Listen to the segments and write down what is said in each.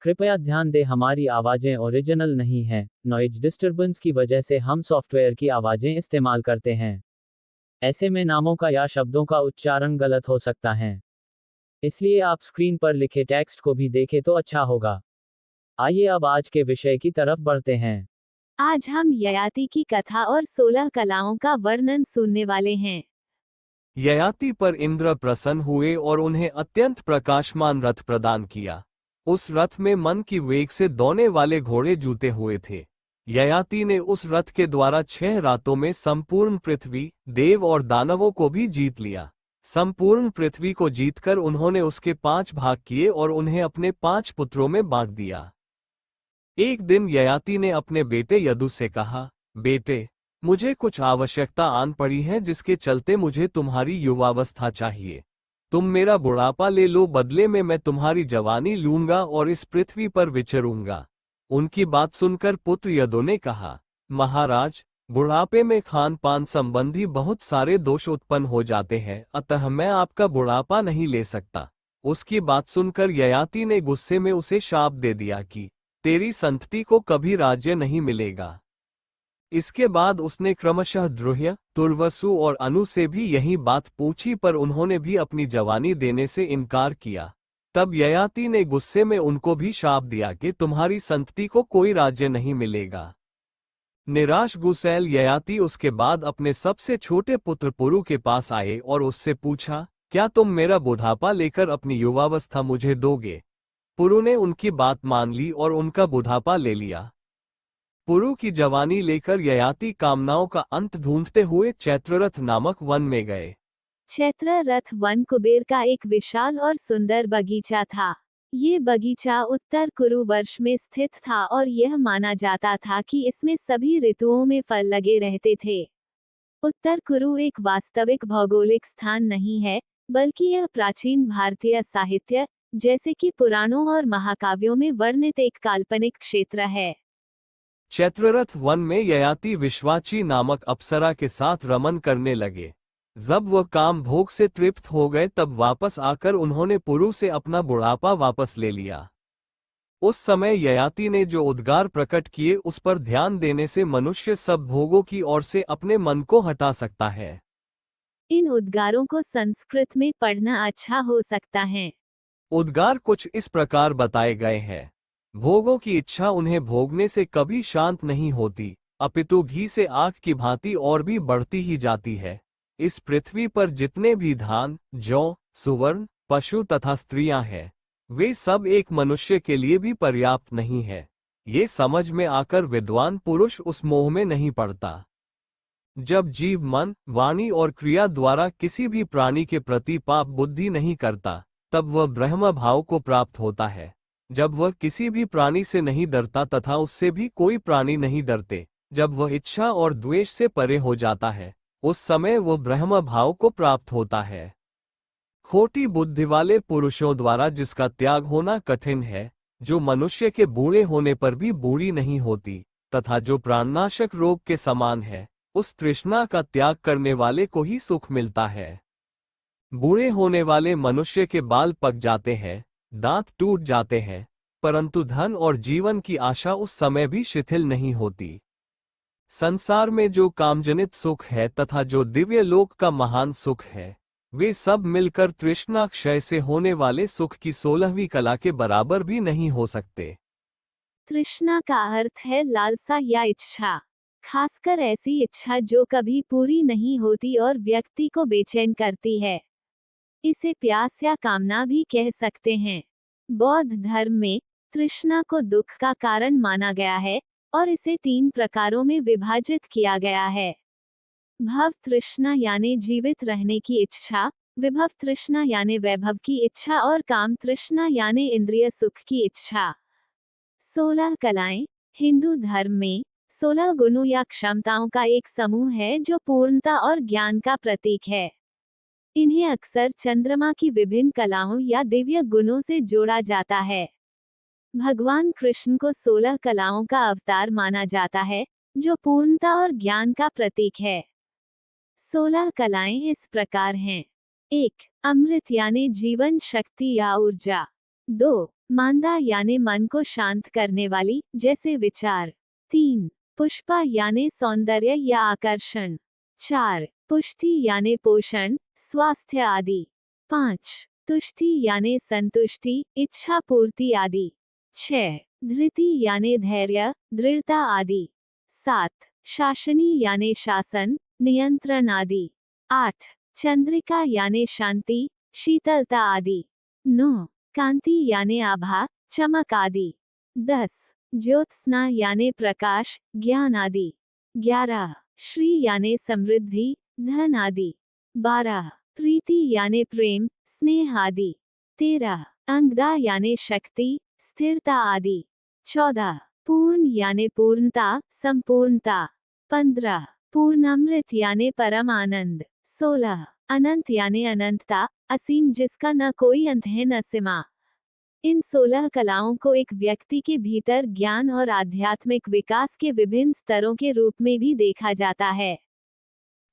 कृपया ध्यान दें, हमारी आवाज़ें ओरिजिनल नहीं हैं। नॉइज डिस्टर्बेंस की वजह से हम सॉफ्टवेयर की आवाज़ें इस्तेमाल करते हैं। ऐसे में नामों का या शब्दों का उच्चारण गलत हो सकता है। इसलिए आप स्क्रीन पर लिखे टेक्स्ट को भी देखें तो अच्छा होगा। आइए अब आज के विषय की तरफ बढ़ते हैं। आज हम ययाति की कथा और 16 कलाओं का वर्णन सुनने वाले हैं। ययाति पर इंद्र प्रसन्न हुए और उन्हें अत्यंत प्रकाशमान रथ प्रदान किया। उस रथ में मन की वेग से दौड़ने वाले घोड़े जुते हुए थे। ययाति ने उस रथ के द्वारा 6 रातों में संपूर्ण पृथ्वी, देव और दानवों को भी जीत लिया। संपूर्ण पृथ्वी को जीतकर उन्होंने उसके 5 भाग किए और उन्हें अपने 5 पुत्रों में बांट दिया। एक दिन ययाति ने अपने बेटे यदु से कहा, बेटे, मुझे कुछ आवश्यकता आन पड़ी है जिसके चलते मुझे तुम्हारी युवावस्था चाहिए। तुम मेरा बुढ़ापा ले लो, बदले में मैं तुम्हारी जवानी लूंगा और इस पृथ्वी पर विचरूंगा। उनकी बात सुनकर पुत्र यदु ने कहा, महाराज, बुढ़ापे में खान पान संबंधी बहुत सारे दोष उत्पन्न हो जाते हैं, अतः मैं आपका बुढ़ापा नहीं ले सकता। उसकी बात सुनकर ययाति ने गुस्से में उसे शाप दे दिया कि तेरी संतति को कभी राज्य नहीं मिलेगा। इसके बाद उसने क्रमशः द्रुह्य, तुर्वसु और अनु से भी यही बात पूछी, पर उन्होंने भी अपनी जवानी देने से इनकार किया। तब ययाति ने गुस्से में उनको भी शाप दिया कि तुम्हारी संतति को कोई राज्य नहीं मिलेगा। निराश गुस्सैल ययाति उसके बाद अपने सबसे छोटे पुत्र पुरु के पास आए और उससे पूछा, क्या तुम मेरा बुढ़ापा लेकर अपनी युवावस्था मुझे दोगे? पुरु ने उनकी बात मान ली और उनका बुढ़ापा ले लिया। पुरु की जवानी लेकर ययाति कामनाओं का अंत ढूंढते हुए चैत्ररथ नामक वन में गए। चैत्ररथ वन कुबेर का एक विशाल और सुंदर बगीचा था। ये बगीचा उत्तर कुरु वर्ष में स्थित था और यह माना जाता था कि इसमें सभी ऋतुओं में फल लगे रहते थे। उत्तर कुरु एक वास्तविक भौगोलिक स्थान नहीं है, बल्कि यह प्राचीन भारतीय साहित्य, जैसे कि पुराणों और महाकाव्यों में वर्णित एक काल्पनिक क्षेत्र है। चैत्ररथ वन में ययाति विश्वाची नामक अप्सरा के साथ रमन करने लगे। जब वह काम भोग से तृप्त हो गए तब वापस आकर उन्होंने पुरु से अपना बुढ़ापा वापस ले लिया। उस समय ययाति ने जो उद्गार प्रकट किए उस पर ध्यान देने से मनुष्य सब भोगों की ओर से अपने मन को हटा सकता है। इन उद्गारों को संस्कृत में पढ़ना अच्छा हो सकता है। उद्गार कुछ इस प्रकार बताए गए हैं। भोगों की इच्छा उन्हें भोगने से कभी शांत नहीं होती, अपितु घी से आग की भांति और भी बढ़ती ही जाती है। इस पृथ्वी पर जितने भी धान, जौ, सुवर्ण, पशु तथा स्त्रियां हैं, वे सब एक मनुष्य के लिए भी पर्याप्त नहीं है। ये समझ में आकर विद्वान पुरुष उस मोह में नहीं पड़ता। जब जीव मन, वाणी और क्रिया द्वारा किसी भी प्राणी के प्रति पाप बुद्धि नहीं करता, तब वह ब्रह्म भाव को प्राप्त होता है। जब वह किसी भी प्राणी से नहीं डरता तथा उससे भी कोई प्राणी नहीं डरते, जब वह इच्छा और द्वेष से परे हो जाता है, उस समय वह ब्रह्म भाव को प्राप्त होता है। खोटी बुद्धि वाले पुरुषों द्वारा जिसका त्याग होना कठिन है, जो मनुष्य के बूढ़े होने पर भी बूढ़ी नहीं होती, तथा जो प्राणनाशक रोग के समान है, उस तृष्णा का त्याग करने वाले को ही सुख मिलता है। बूढ़े होने वाले मनुष्य के बाल पक जाते हैं, दांत टूट जाते हैं, परंतु धन और जीवन की आशा उस समय भी शिथिल नहीं होती। संसार में जो कामजनित सुख है तथा जो दिव्य लोक का महान सुख है, वे सब मिलकर तृष्णा क्षय से होने वाले सुख की 16वीं कला के बराबर भी नहीं हो सकते। तृष्णा का अर्थ है लालसा या इच्छा, खासकर ऐसी इच्छा जो कभी पूरी नहीं होती और व्यक्ति को बेचैन करती है। इसे प्यास या कामना भी कह सकते हैं। बौद्ध धर्म में तृष्णा को दुख का कारण माना गया है और इसे 3 प्रकारों में विभाजित किया गया है। भव तृष्णा यानी जीवित रहने की इच्छा, विभव तृष्णा यानी वैभव की इच्छा और काम तृष्णा यानी इंद्रिय सुख की इच्छा। 16 कलाएं हिंदू धर्म में 16 गुणों या क्षमताओं का एक समूह है जो पूर्णता और ज्ञान का प्रतीक है। इन्हें अक्सर चंद्रमा की विभिन्न कलाओं या दिव्य गुणों से जोड़ा जाता है। भगवान कृष्ण को 16 कलाओं का अवतार माना जाता है, जो पूर्णता और ज्ञान का प्रतीक है। 16 कलाएं इस प्रकार हैं। 1. अमृत यानी जीवन शक्ति या ऊर्जा। 2. मांदा यानी मन को शांत करने वाली, जैसे विचार। 3. पुष्पा यानी सौंदर्य या आकर्षण। 4. पुष्टि यानी पोषण, स्वास्थ्य आदि। 5. तुष्टि यानी संतुष्टि, इच्छा पूर्ति आदि। 6. धृति यानी धैर्य, दृढ़ता आदि। 7. शासनी यानी शासन, नियंत्रण आदि। 8. चंद्रिका यानी शांति, शीतलता आदि। 9. कांति यानी आभा, चमक आदि। 10. ज्योत्सना यानी प्रकाश, ज्ञान आदि। 11. श्री यानी समृद्धि, धन आदि। 12. प्रीति यानी प्रेम, स्नेह आदि। 13. अंगदा यानी शक्ति, स्थिरता आदि। 14. पूर्ण यानी पूर्णता, संपूर्णता। 15. पूर्णामृत यानी परम आनंद। 16. अनंत यानी अनंतता, असीम जिसका न कोई अंत है न सीमा। इन 16 कलाओं को एक व्यक्ति के भीतर ज्ञान और आध्यात्मिक विकास के विभिन्न स्तरों के रूप में भी देखा जाता है।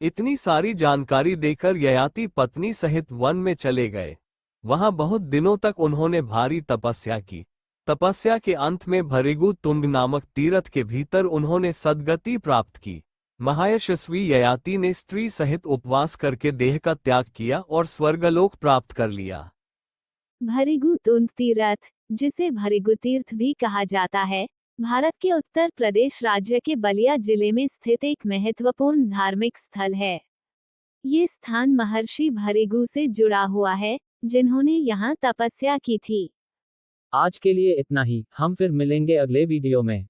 इतनी सारी जानकारी देकर ययाति पत्नी सहित वन में चले गए। वहां बहुत दिनों तक उन्होंने भारी तपस्या की। तपस्या के अंत में भृगु तुंग नामक तीर्थ के भीतर उन्होंने सद्गति प्राप्त की। महायशस्वी ययाति ने स्त्री सहित उपवास करके देह का त्याग किया और स्वर्गलोक प्राप्त कर लिया। भृगु तुंग तीर्थ, जिसे भृगु तीर्थ भी कहा जाता है, भारत के उत्तर प्रदेश राज्य के बलिया जिले में स्थित एक महत्वपूर्ण धार्मिक स्थल है। ये स्थान महर्षि भृगु से जुड़ा हुआ है, जिन्होंने यहाँ तपस्या की थी। आज के लिए इतना ही, हम फिर मिलेंगे अगले वीडियो में।